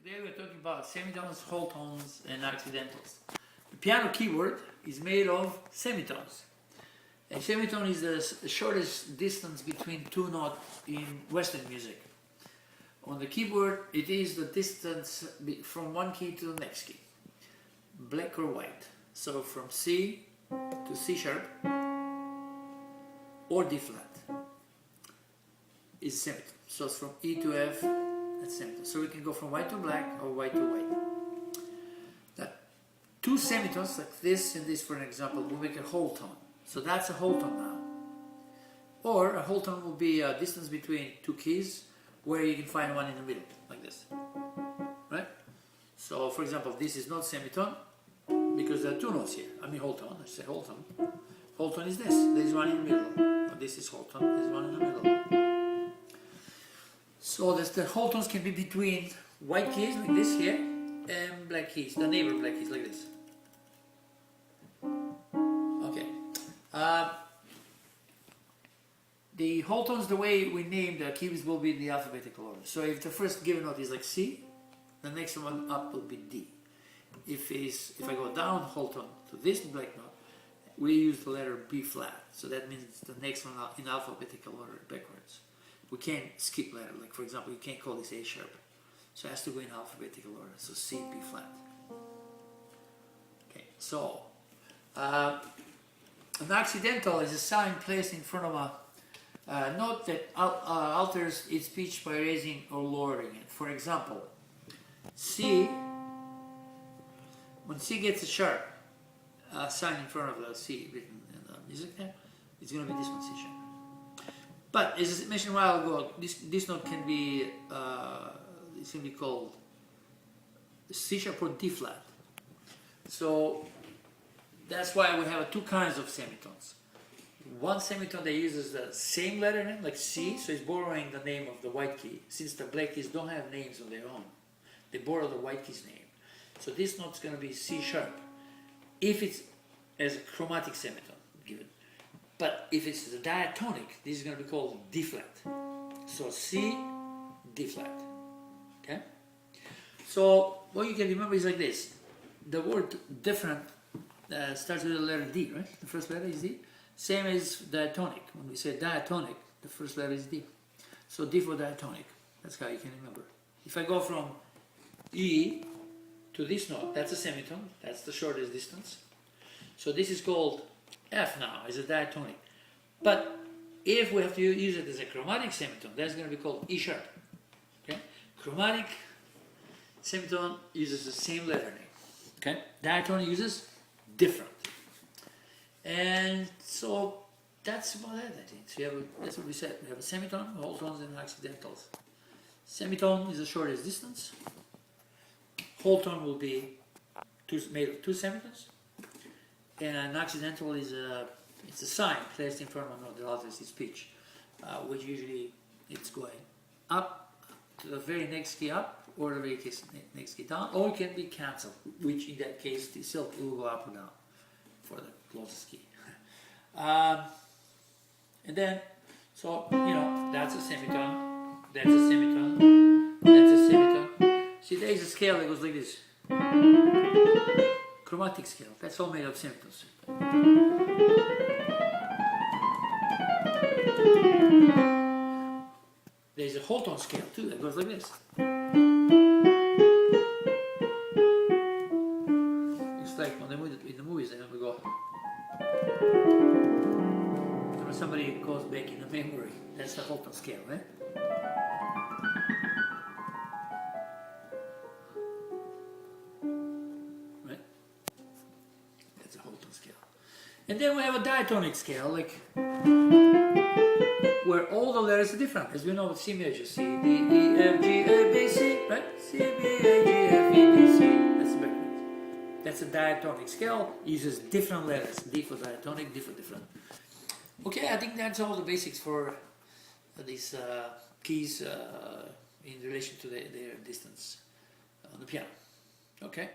Today we're talking about semitones, whole tones, and accidentals. The piano keyboard is made of semitones. A semitone is the shortest distance between two notes in Western music. On the keyboard, it is the distance from one key to the next key, black or white. So from C to C sharp or D flat is semitone. So it's from E to F, that's semitone. So we can go from white to black or white to white. Now, two semitones like this and this, for an example, will make a whole tone. So that's a whole tone now. Or a whole tone will be a distance between two keys where you can find one in the middle, like this. Right? So for example, this is not semitone because there are two notes here. I mean whole tone, I say whole tone. Whole tone is this. There is one in the middle. Or this is whole tone, there is one in the middle. So the whole tones can be between white keys like this here and black keys, the neighbor black keys like this. Okay. The whole tones, the way we name the keys will be in the alphabetical order. So if the first given note is like C, the next one up will be D. If I go down whole tone to this black note, we use the letter B flat. So that means it's the next one in alphabetical order backwards. We can't skip letter. Like for example, you can't call this A sharp. So it has to go in alphabetical order. So C, B flat. Okay, so an accidental is a sign placed in front of a note that alters its pitch by raising or lowering it. For example, C, when C gets a sharp sign in front of the C written in the music there, it's going to be this one, C sharp. But as I mentioned a while ago, this note can be called C sharp or D flat. So that's why we have two kinds of semitones. One semitone that uses the same letter name, like C, so it's borrowing the name of the white key. Since the black keys don't have names of their own, they borrow the white key's name. So this note is going to be C sharp if it's as a chromatic semitone given. But if it's a diatonic, this is going to be called D flat. So C, D flat. Okay? So what you can remember is like this. The word different starts with the letter D, right? The first letter is D. Same as diatonic. When we say diatonic, the first letter is D. So D for diatonic. That's how you can remember. If I go from E to this note, that's a semitone. That's the shortest distance. So this is called F now, as a diatonic. But if we have to use it as a chromatic semitone, that's going to be called E sharp. Okay? Chromatic semitone uses the same letter name. Okay? Diatonic uses different. And so that's about it, I think. So that's what we said. We have a semitone, whole tones, and accidentals. Semitone is the shortest distance. Whole tone will be made of two semitones. And an accidental is it's a sign placed in front of a note that alters its pitch, which usually it's going up to the very next key up, or the very next key down, or it can be cancelled, which in that case the silk will go up or down for the closest key. And then, so, that's a semitone, that's a semitone, that's a semitone. See, there is a scale that goes like this. Chromatic scale, that's all made of semitones. There's a whole tone scale too that goes like this. It's like in the movies, and we go. When somebody goes back in the memory, that's the whole tone scale, right? And then we have a diatonic scale, like where all the letters are different, as we know with C major, C, D, E, F, G, A, B, C, right? C, B, A, G, F, E, D, C. That's backwards. That's a diatonic scale. It uses different letters. D for diatonic, D for different. Okay, I think that's all the basics for these keys in relation to their distance on the piano. Okay.